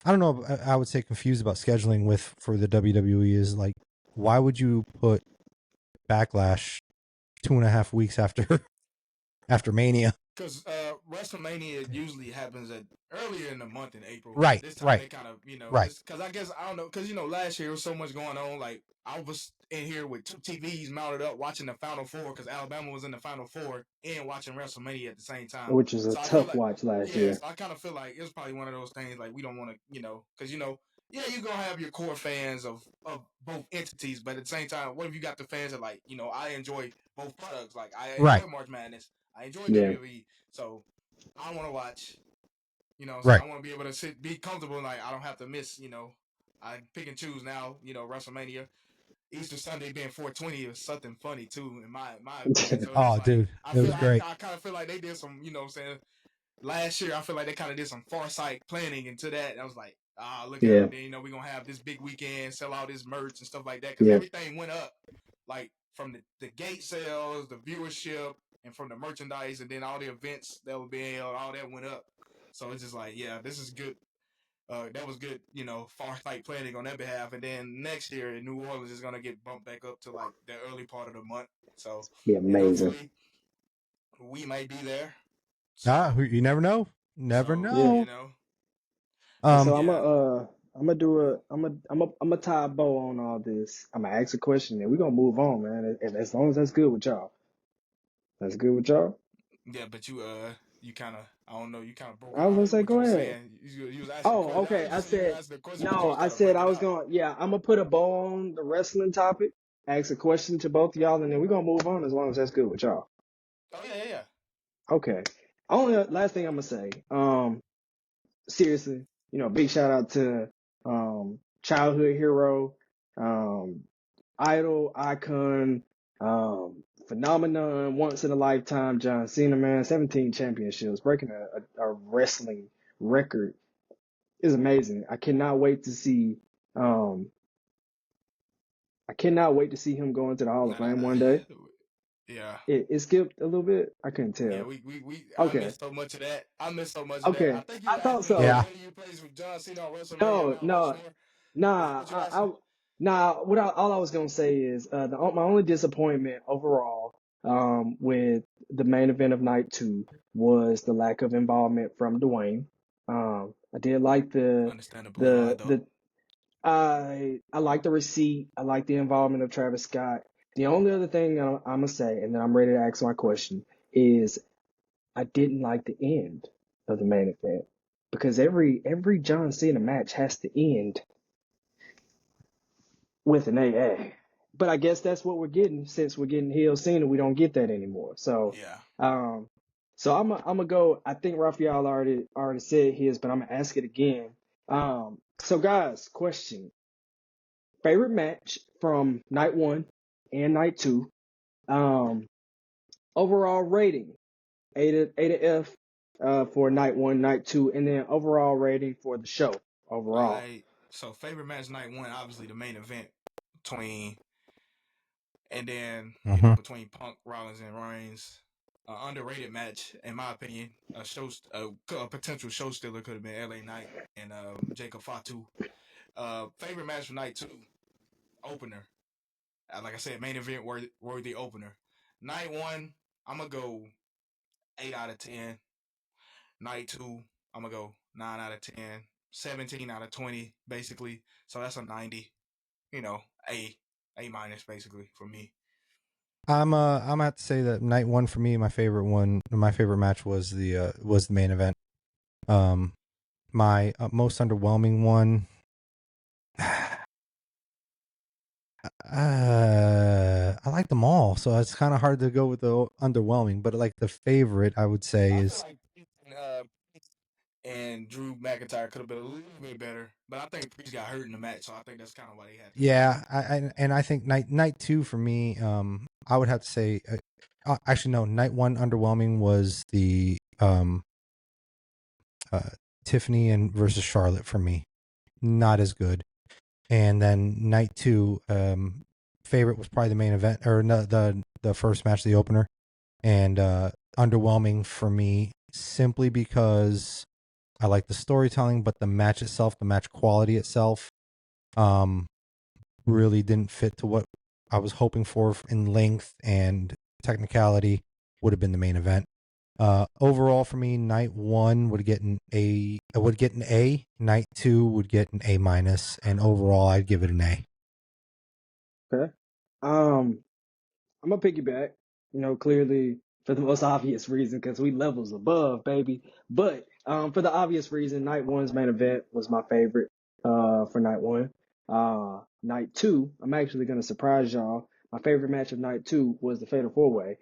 Speaker 1: I don't know I would say confused about scheduling for the WWE is like why would you put Backlash 2.5 weeks after Mania?
Speaker 2: Because WrestleMania usually happens earlier in the month in April.
Speaker 1: Right,
Speaker 2: This time
Speaker 1: right,
Speaker 2: they kind of,
Speaker 1: right.
Speaker 2: because I guess I don't know, because last year there was so much going on. Like I was in here with 2 TVs mounted up watching the Final Four because Alabama was in the Final Four and watching WrestleMania at the same time,
Speaker 3: Which is a
Speaker 2: so I feel
Speaker 3: tough
Speaker 2: like,
Speaker 3: watch last year.
Speaker 2: so I kind of feel like it was probably one of those things like we don't want to, because yeah, you're gonna have your core fans of both entities, but at the same time, what if you got the fans that like, I enjoy both products, like I
Speaker 1: Right.
Speaker 2: enjoy March Madness, I enjoy
Speaker 3: Yeah.
Speaker 2: WWE, so I want to watch.
Speaker 1: Right.
Speaker 2: I want to be able to be comfortable. Like I don't have to miss. I pick and choose now. WrestleMania, Easter Sunday being 420 is something funny too, in my opinion. So
Speaker 1: Oh, dude, it was great.
Speaker 2: I kind of feel like they did some. What I'm saying, last year I feel like they kind of did some far sight planning into that. And I was like, look at
Speaker 3: Yeah.
Speaker 2: them. Then we're gonna have this big weekend, sell all this merch and stuff like that because
Speaker 3: Yeah.
Speaker 2: everything went up, like from the gate sales, the viewership, and from the merchandise, and then all the events that were being held, all that went up. So it's just like, yeah, this is good. That was good, far sight planning on that behalf. And then next year in New Orleans is gonna get bumped back up to like the early part of the month. So
Speaker 3: Be
Speaker 2: and
Speaker 3: amazing.
Speaker 2: hopefully we might be there. So,
Speaker 1: You never know. Never know.
Speaker 3: So I'm
Speaker 2: Yeah.
Speaker 3: I'm gonna tie a bow on all this. I'm gonna ask a question and we're gonna move on, man. And as long as that's good with y'all. That's good with y'all?
Speaker 2: Yeah, but you kind of, I don't know, you kind of broke
Speaker 3: I was
Speaker 2: out
Speaker 3: gonna say,
Speaker 2: what
Speaker 3: go
Speaker 2: you were
Speaker 3: ahead.
Speaker 2: saying. You was asking a
Speaker 3: Oh,
Speaker 2: question.
Speaker 3: okay.
Speaker 2: You
Speaker 3: I
Speaker 2: said you were
Speaker 3: said
Speaker 2: asking a question, but you
Speaker 3: no.
Speaker 2: was
Speaker 3: I
Speaker 2: kind of
Speaker 3: said I
Speaker 2: breaking
Speaker 3: was
Speaker 2: out.
Speaker 3: going. Yeah, I'm gonna put a bow on the wrestling topic. Ask a question to both of y'all, and then we're gonna move on as long as that's good with y'all.
Speaker 2: Oh yeah.
Speaker 3: Okay. Only last thing I'm gonna say. Seriously, big shout out to childhood hero, idol, icon, phenomenon, once in a lifetime, John Cena, man. 17 championships, breaking a wrestling record is amazing. I cannot wait to see him go into the Hall of Fame one day.
Speaker 2: Yeah.
Speaker 3: It skipped a little bit. I couldn't
Speaker 2: Yeah,
Speaker 3: tell.
Speaker 2: I
Speaker 3: Okay.
Speaker 2: missed so much of that. I
Speaker 3: Okay.
Speaker 2: think you
Speaker 3: I
Speaker 2: were asking
Speaker 3: thought
Speaker 2: me
Speaker 3: so.
Speaker 1: Yeah.
Speaker 2: where do you place with John Cena on WrestleMania and
Speaker 3: No,
Speaker 2: Mount
Speaker 3: no,
Speaker 2: Rushmore? Is that
Speaker 3: nah.
Speaker 2: what you're asking?
Speaker 3: All I was gonna say is my only disappointment overall with the main event of night two was the lack of involvement from Dwayne. I did like
Speaker 2: Understandable, Rondo.
Speaker 3: I like the receipt. I like the involvement of Travis Scott. The only other thing I'm gonna say, and then I'm ready to ask my question, is I didn't like the end of the main event because every John Cena match has to end with an AA. But I guess that's what we're getting since we're getting heel Cena. We don't get that anymore. So,
Speaker 2: Yeah.
Speaker 3: I'm gonna go. I think Raphael already said his, but I'm gonna ask it again. So guys, question: favorite match from night one and night two. Um, overall rating, A to F, for night one, night two, and then overall rating for the show overall.
Speaker 2: So favorite match night one, obviously the main event between And then
Speaker 1: Mhm.
Speaker 2: between Punk, Rollins, and Reigns, underrated match in my opinion. A potential show stealer could have been LA Knight and Jacob Fatu. Favorite match for night 2, opener. Like I said, main event worthy opener. Night 1, I'm gonna go 8 out of 10. Night 2, I'm gonna go 9 out of 10. 17 out of 20, basically. So that's a 90. A minus basically for me.
Speaker 1: I'm gonna have to say that night one for me, my favorite match was the main event. My most underwhelming one. I like them all, so it's kind of hard to go with the underwhelming. But like the favorite, I would say
Speaker 2: I feel
Speaker 1: is
Speaker 2: like and Drew McIntyre could have been a little bit better, but I think Priest got hurt in the match, so I think that's kind of why they had to go.
Speaker 1: yeah. I think night two for me, I would have to say, actually no, night one underwhelming was the Tiffany and versus Charlotte for me, not as good. And then night two, favorite was probably the main event or no, the first match, the opener, and underwhelming for me simply because I like the storytelling, but the match itself, the match quality itself, really didn't fit to what I was hoping for in length and technicality. Would have been the main event. Overall for me, night one would get an A. Would get an A. Night two would get an A minus, and overall, I'd give it an A.
Speaker 3: Okay. I'm gonna piggyback. Clearly for the most obvious reason, because we levels above, baby. But for the obvious reason, night one's main event was my favorite. For night one. Night two, I'm actually gonna surprise y'all. My favorite match of night two was the Fatal 4-Way.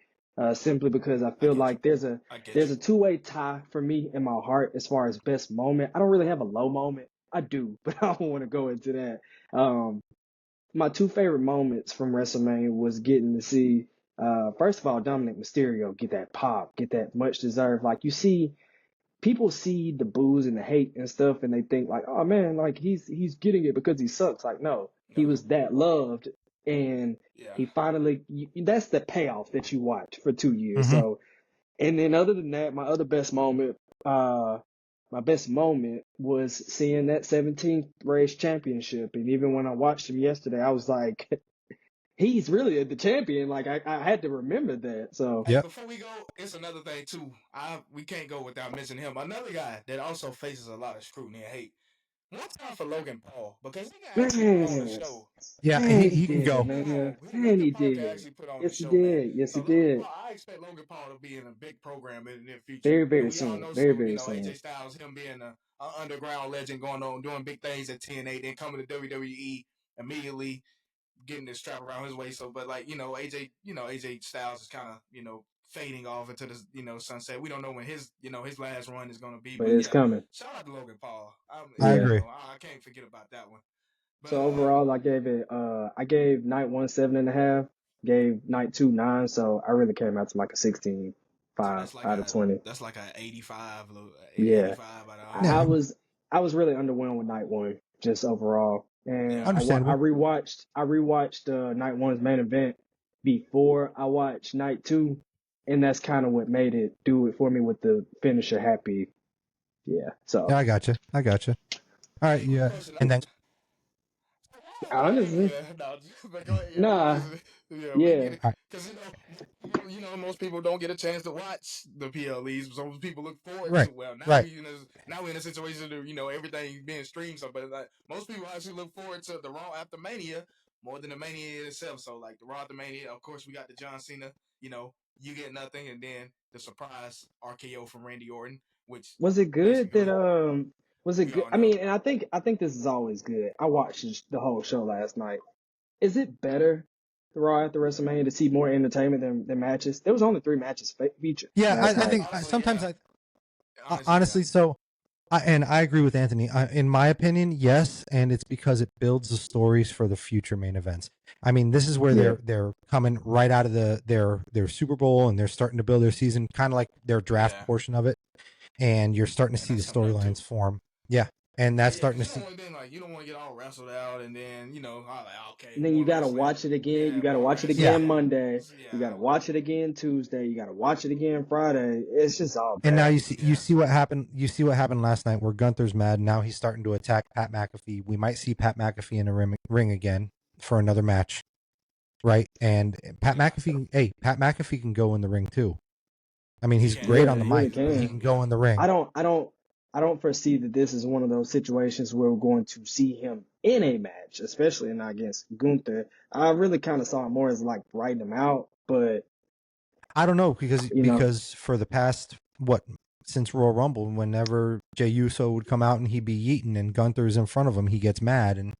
Speaker 3: Simply because I
Speaker 2: I
Speaker 3: feel
Speaker 2: get you.
Speaker 3: like there's a
Speaker 2: I get
Speaker 3: there's
Speaker 2: you.
Speaker 3: a two-way tie for me in my heart as far as best moment. I don't really have a low moment. I do, but I don't want to go into that. My two favorite moments from WrestleMania was getting to see, first of all, Dominic Mysterio get that pop, get that much deserved. Like people see the booze and the hate and stuff, and they think like, oh man, like he's getting it because he sucks. Like no, he
Speaker 2: No.
Speaker 3: was that loved, and
Speaker 2: Yeah.
Speaker 3: he finally. That's the payoff that you watch for 2 years.
Speaker 1: Mm-hmm.
Speaker 3: So, and then other than that, my best moment was seeing that 17th race championship. And even when I watched him yesterday, I was like, he's really the champion. Like I had to remember that. So
Speaker 2: Hey,
Speaker 1: Yep.
Speaker 2: before we go, it's another thing too. We can't go without mentioning him. Another guy that also faces a lot of scrutiny and hate. One time for Logan Paul, because he can actually put on the
Speaker 3: man,
Speaker 2: show.
Speaker 1: Yeah,
Speaker 3: man, he
Speaker 1: he can
Speaker 3: did,
Speaker 1: go.
Speaker 3: man, man,
Speaker 2: Logan
Speaker 3: he
Speaker 2: Paul can
Speaker 3: did.
Speaker 2: actually put on the
Speaker 3: Yes, he
Speaker 2: show, man.
Speaker 3: did. Yes,
Speaker 2: So
Speaker 3: he
Speaker 2: Logan
Speaker 3: did.
Speaker 2: Paul, I expect Logan Paul to be in a big program in the near future.
Speaker 3: Very,
Speaker 2: And
Speaker 3: very
Speaker 2: we all
Speaker 3: soon.
Speaker 2: know,
Speaker 3: Very,
Speaker 2: so
Speaker 3: very soon.
Speaker 2: AJ Styles, him being a underground legend, going on doing big things at TNA, then coming to WWE immediately, getting this strap around his waist. So, but like AJ Styles is kind of fading off into the sunset. We don't know when his last run is going to be,
Speaker 3: But
Speaker 2: but
Speaker 3: it's
Speaker 2: yeah,
Speaker 3: coming.
Speaker 2: shout out to Logan Paul.
Speaker 1: I
Speaker 3: Yeah.
Speaker 1: agree.
Speaker 2: I can't forget about that one. But
Speaker 3: So overall, I gave night one 7.5, gave night two 9. So I really came out to like a 16,
Speaker 2: so
Speaker 3: 5 out of 20.
Speaker 2: that's like a 85,
Speaker 3: Yeah.
Speaker 2: 85 out of
Speaker 3: I, I
Speaker 2: 100.
Speaker 1: Yeah,
Speaker 3: was I was really underwhelmed with night one, just overall. And
Speaker 2: Yeah,
Speaker 3: I
Speaker 1: understandable.
Speaker 3: rewatched night one's main event before I watched night two, and that's kind of what made it do it for me with the finisher happy. Yeah. So
Speaker 1: Yeah, I got you. All right,
Speaker 2: hey, quick
Speaker 1: yeah,
Speaker 2: question.
Speaker 1: and then
Speaker 3: honestly,
Speaker 2: No, but go ahead.
Speaker 3: nah,
Speaker 2: Yeah, we get
Speaker 3: yeah,
Speaker 2: it
Speaker 1: all right,
Speaker 2: because most people don't get a chance to watch the PLEs. So people look forward
Speaker 1: right,
Speaker 2: to. Well,
Speaker 1: right.
Speaker 2: now we in a situation of everything being streamed. So, but like most people actually look forward to the Raw After Mania more than the Mania itself. So, like the Raw After Mania, of course, we got the John Cena. You get nothing, and then the surprise RKO from Randy Orton, which
Speaker 3: was it good that
Speaker 2: basically
Speaker 3: was it
Speaker 2: we
Speaker 3: good?
Speaker 2: all
Speaker 3: I
Speaker 2: know.
Speaker 3: mean, and I think this is always good. I watched the whole show last night. Is it better the Raw after WrestleMania to see more entertainment than matches? There was only 3 matches featured
Speaker 1: Yeah,
Speaker 3: last
Speaker 1: I
Speaker 3: night.
Speaker 1: think
Speaker 2: Honestly,
Speaker 1: sometimes
Speaker 2: yeah. Honestly, yeah.
Speaker 1: honestly, so and I agree with Anthony. In my opinion, yes, and it's because it builds the stories for the future main events. I mean, this is where
Speaker 3: Yeah,
Speaker 1: they're coming right out of their Super Bowl, and they're starting to build their season, kind of like their draft
Speaker 2: Yeah,
Speaker 1: portion of it, and you're starting to
Speaker 2: and
Speaker 1: see the
Speaker 2: that's coming up too.
Speaker 1: storylines form. Yeah, and that's
Speaker 2: Yeah,
Speaker 1: starting
Speaker 2: because
Speaker 1: to
Speaker 2: you don't
Speaker 1: see.
Speaker 2: want to you don't want to get all wrestled out, and then I'm like, okay,
Speaker 3: And then you
Speaker 2: more
Speaker 3: gotta
Speaker 2: wrestling.
Speaker 3: watch it again. You
Speaker 2: Yeah,
Speaker 3: gotta
Speaker 2: more
Speaker 3: watch it
Speaker 1: Yeah,
Speaker 3: again
Speaker 2: wrestling.
Speaker 3: Monday. You
Speaker 2: Yeah,
Speaker 3: gotta watch it again Tuesday. You gotta watch it again Friday. It's just all
Speaker 1: and now
Speaker 3: bad.
Speaker 1: you
Speaker 2: yeah.
Speaker 1: see what happened. You see what happened last night, where Gunther's mad. Now he's starting to attack Pat McAfee. We might see Pat McAfee in a ring again for another match, right? And Pat McAfee can go in the ring too. I mean,
Speaker 2: He
Speaker 1: he's
Speaker 2: can.
Speaker 1: great
Speaker 3: Yeah,
Speaker 1: on the
Speaker 2: Yeah,
Speaker 3: he
Speaker 2: he
Speaker 3: really
Speaker 1: mic,
Speaker 2: can.
Speaker 1: but he
Speaker 3: can.
Speaker 1: can
Speaker 2: Yeah.
Speaker 1: go in the ring.
Speaker 3: I don't foresee that this is one of those situations where we're going to see him in a match, especially not against Gunther. I really kind of saw it more as like writing him out, but
Speaker 1: I don't know because
Speaker 3: you know,
Speaker 1: for the past since Royal Rumble, whenever Jey Uso would come out and he'd be yeeting and Gunther's in front of him, he gets mad, and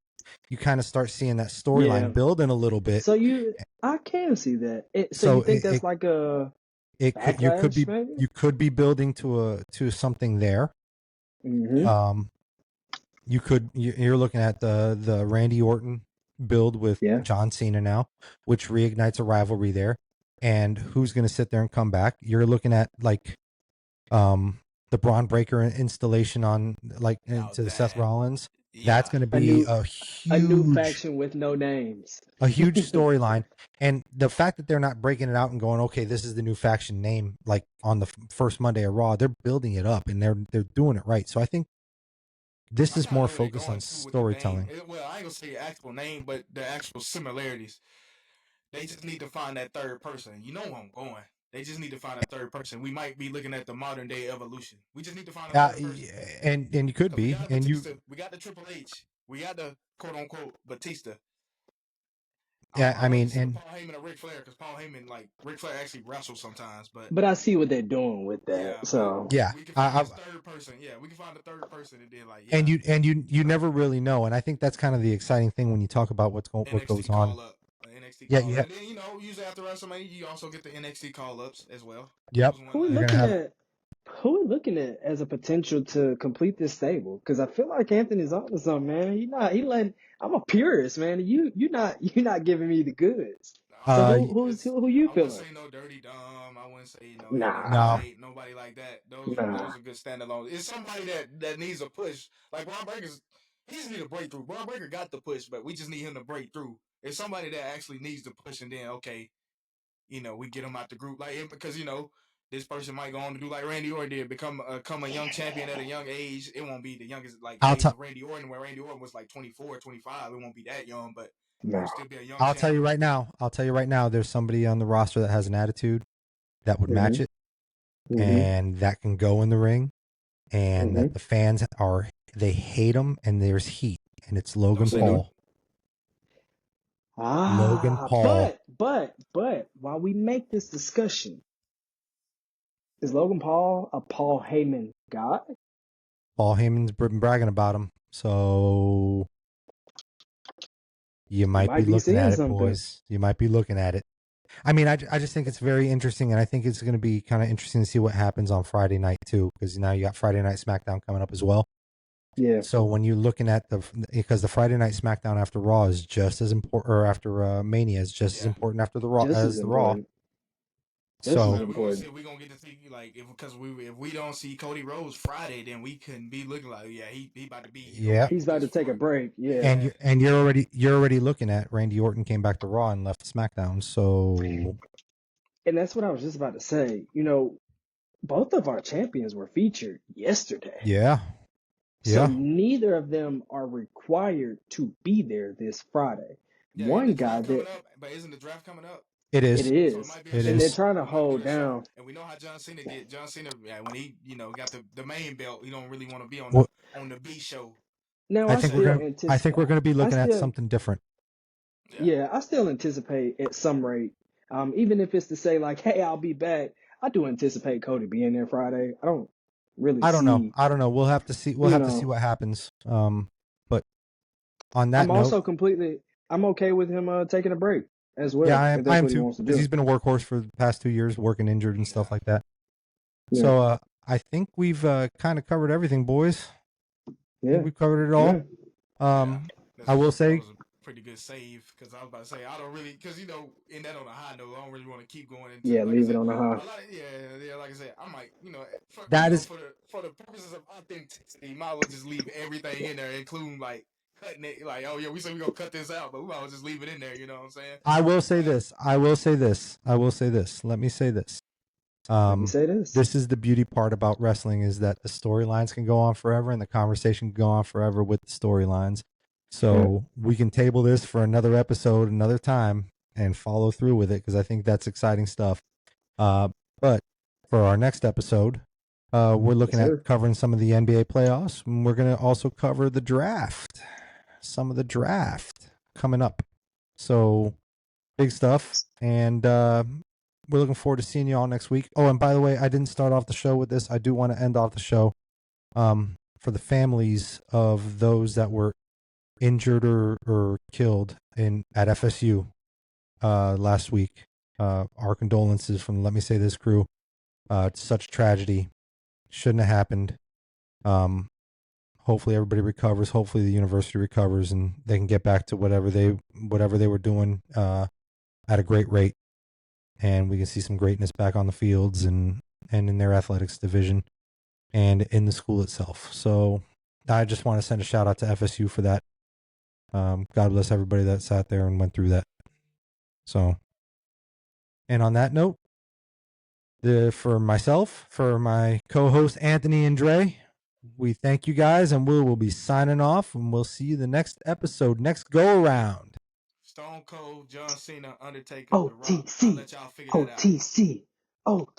Speaker 1: you kind of start seeing that
Speaker 3: yeah.
Speaker 1: storyline building a little bit.
Speaker 3: I can see that. So you
Speaker 1: So
Speaker 3: think that's like a
Speaker 1: it could
Speaker 3: backlash, maybe?
Speaker 1: you could be building to something there.
Speaker 3: Mm-hmm.
Speaker 1: Um, you're looking at the Randy Orton build with
Speaker 3: Yeah.
Speaker 1: John Cena now, which reignites a rivalry there. And who's going to sit there and come back? You're looking at like the Braun Breaker installation on like
Speaker 2: Now
Speaker 1: into the Seth
Speaker 2: that,
Speaker 1: Rollins. That's
Speaker 2: yeah,
Speaker 1: going to
Speaker 3: A
Speaker 1: be
Speaker 3: new a new faction with no names.
Speaker 1: a huge storyline, and the fact that they're not breaking it out and going, okay, this is the new faction name, like on the first Monday of Raw, they're building it up and they're doing it right. So I think this
Speaker 2: I
Speaker 1: is
Speaker 2: kind of
Speaker 1: more
Speaker 2: know where they're
Speaker 1: focused on
Speaker 2: going to with the name.
Speaker 1: storytelling.
Speaker 2: Well, I ain't gonna say actual name, but the actual similarities. They just need to find that third person. You know where I'm going. They just need to find a third person. We might be looking at the modern day evolution. We just need to find a third person.
Speaker 1: And you could
Speaker 2: Because we
Speaker 1: be,
Speaker 2: got
Speaker 1: and you,
Speaker 2: Batista, we got the Triple H, we got the quote unquote Batista.
Speaker 1: yeah,
Speaker 2: I
Speaker 1: I
Speaker 2: would like to
Speaker 1: mean,
Speaker 2: see the
Speaker 1: and
Speaker 2: Paul Heyman and Ric Flair, because Ric Flair actually wrestles sometimes, but
Speaker 3: But I see what they're doing with that.
Speaker 2: yeah, but
Speaker 3: So
Speaker 1: yeah,
Speaker 2: we can find this third person. Yeah, we can find the third person and then
Speaker 1: and you never really know, and I think that's kind of the exciting thing when you talk about what
Speaker 2: NXT
Speaker 1: goes on.
Speaker 2: call up. NXT
Speaker 1: Yeah,
Speaker 2: call
Speaker 1: you
Speaker 2: up.
Speaker 1: have,
Speaker 2: And then, usually after WrestleMania, you also get the NXT call ups as well. There
Speaker 1: yep,
Speaker 2: was one
Speaker 3: who we
Speaker 1: you're
Speaker 2: last
Speaker 1: gonna
Speaker 3: looking
Speaker 1: have.
Speaker 2: night.
Speaker 3: at? Who we looking at as a potential to complete this stable? Because I feel like Anthony's on to something, man. He letting. I'm a purist, man. You're not giving me the goods. So
Speaker 1: Uh,
Speaker 3: who you
Speaker 2: I wouldn't
Speaker 3: feeling?
Speaker 2: say no Dirty Dom. I wouldn't say Heaven's
Speaker 3: Nah,
Speaker 1: no,
Speaker 2: Gate. Nobody like that.
Speaker 3: nah.
Speaker 2: Those are good standalone. It's somebody that needs a push. Like Braun Breaker's, he just need a breakthrough. Braun Breaker got the push, but we just need him to break through. It's somebody that actually needs the push, and then okay, we get him out the group like because this person might go on to do like Randy Orton did, become a young champion at a young age. It won't be the youngest like
Speaker 1: I'll
Speaker 2: age
Speaker 1: tell
Speaker 2: of Randy Orton, where Randy Orton was like 24, 25. It won't be that young, but
Speaker 3: No.
Speaker 2: he'll still be a young
Speaker 1: I'll tell
Speaker 2: champ.
Speaker 1: you right now. I'll tell you right now. There's somebody on the roster that has an attitude that would match
Speaker 3: Mhm.
Speaker 1: it,
Speaker 3: Mhm.
Speaker 1: and that can go in the ring, and that
Speaker 3: Mhm.
Speaker 1: the fans they hate him, and there's heat, and it's
Speaker 2: Don't
Speaker 1: Logan
Speaker 2: say no.
Speaker 3: Mhm.
Speaker 1: Paul. Logan
Speaker 3: Ah,
Speaker 1: Paul.
Speaker 3: but while we make this discussion, is Logan Paul a Paul Heyman guy?
Speaker 1: Paul Heyman's been bragging about him, so you
Speaker 3: We
Speaker 1: might be
Speaker 3: might be
Speaker 1: looking
Speaker 3: seeing
Speaker 1: at it,
Speaker 3: something.
Speaker 1: boys. You might be looking at it. I mean, I just think it's very interesting, and I think it's going to be kind of interesting to see what happens on Friday night too, because now you got Friday Night SmackDown coming up as well.
Speaker 3: Yeah,
Speaker 1: So when you're looking at because the Friday Night SmackDown after Raw is just as important, or after Mania is just as
Speaker 2: Yeah.
Speaker 1: important after the Raw
Speaker 3: just as
Speaker 1: as the Raw.
Speaker 3: important. Just as
Speaker 1: So
Speaker 2: Well, we're gonna see
Speaker 3: important.
Speaker 2: if we're gonna get to see like if we don't see Cody Rhodes Friday, then we can be looking like he about to be he gonna
Speaker 1: yeah,
Speaker 2: be
Speaker 3: He's
Speaker 2: with
Speaker 3: about
Speaker 2: us
Speaker 3: to take a
Speaker 2: for
Speaker 3: break. Yeah.
Speaker 1: and
Speaker 2: yeah
Speaker 1: you're already looking at Randy Orton came back to Raw and left SmackDown. So
Speaker 3: And that's what I was just about to say. Both of our champions were featured yesterday.
Speaker 1: yeah,
Speaker 3: So
Speaker 1: yeah,
Speaker 3: neither of them are required to be there this Friday.
Speaker 2: yeah. And the
Speaker 3: One guy
Speaker 2: draft coming
Speaker 3: that
Speaker 2: up, but isn't the draft coming up?
Speaker 1: it
Speaker 3: it
Speaker 1: is,
Speaker 2: So it
Speaker 3: is,
Speaker 2: might be a
Speaker 1: it
Speaker 3: and
Speaker 2: show.
Speaker 3: they're
Speaker 1: is.
Speaker 3: trying to
Speaker 2: It might be
Speaker 3: hold
Speaker 2: a show,
Speaker 3: down.
Speaker 2: and we know how John Cena did. John Cena, yeah, when he got the main belt, he don't really want to be
Speaker 1: Well,
Speaker 2: on the B show.
Speaker 3: Now
Speaker 1: I
Speaker 3: I
Speaker 1: think we're
Speaker 3: still
Speaker 1: gonna I think
Speaker 3: anticipate.
Speaker 1: we're gonna be
Speaker 3: I
Speaker 1: looking at
Speaker 3: still,
Speaker 1: something different.
Speaker 2: Yeah,
Speaker 3: yeah, I still anticipate at some rate, even if it's to say like, "Hey, I'll be back." I do anticipate Cody being there Friday. I don't really
Speaker 1: I don't know.
Speaker 3: see,
Speaker 1: I don't know. We'll have to see. We'll
Speaker 3: you
Speaker 1: have to see
Speaker 3: know.
Speaker 1: what happens. But on that
Speaker 3: I'm
Speaker 1: note,
Speaker 3: also completely. I'm okay with him taking a break as
Speaker 1: yeah,
Speaker 3: well if
Speaker 1: I
Speaker 3: that's
Speaker 1: am
Speaker 3: what he
Speaker 1: too,
Speaker 3: wants to
Speaker 1: because
Speaker 3: do.
Speaker 1: he's been a workhorse for the past 2 years, working injured and stuff
Speaker 2: yeah,
Speaker 1: like that.
Speaker 3: Yeah,
Speaker 1: So I think we've kind of covered everything, boys. I think
Speaker 3: yeah,
Speaker 1: we've covered it all.
Speaker 3: yeah.
Speaker 2: yeah.
Speaker 1: I will
Speaker 2: That
Speaker 1: say,
Speaker 2: was. pretty good save, because I was about to say I don't really, because in that on a high note, I don't really want to keep going into,
Speaker 3: Yeah,
Speaker 2: like I
Speaker 3: leave it
Speaker 2: said,
Speaker 3: on the high.
Speaker 2: a lot of yeah, like I said, I might for
Speaker 1: That is,
Speaker 2: for the purposes of authenticity, might as well just leave everything in there, including like cutting it, like, oh yeah, we said we gonna cut this out, but we might as well just leave it in there. You know what I'm saying?
Speaker 1: I will say
Speaker 2: But
Speaker 1: this. I will say this. I will say this. Let me say this.
Speaker 3: Let me say this.
Speaker 1: This is the beauty part about wrestling, is that the storylines can go on forever and the conversation can go on forever with the storylines. So we can table this for another episode, another time, and follow through with it, because I think that's exciting stuff. But for our next episode, we're looking
Speaker 3: Yes,
Speaker 1: at
Speaker 3: sir.
Speaker 1: covering some of the NBA playoffs, and we're going to also cover the draft, some of the draft coming up. So big stuff, and we're looking forward to seeing you all next week. Oh, and by the way, I didn't start off the show with this. I do want to end off the show for the families of those that were injured or killed at FSU last week. Our condolences from the Let Me Say This crew. It's such tragedy. Shouldn't have happened. Hopefully everybody recovers. Hopefully the university recovers and they can get back to whatever they were doing at a great rate. And we can see some greatness back on the fields and in their athletics division and in the school itself. So I just want to send a shout out to FSU for that. God bless everybody that sat there and went through that. So, and on that note, for myself, for my co-host Anthony and Dre, we thank you guys, and we will be signing off, and we'll see you the next episode, next go around.
Speaker 2: Stone Cold, John Cena, Undertaker, The Rock. I'll
Speaker 3: OTC.
Speaker 2: let y'all figure that out.
Speaker 3: OTC. OTC.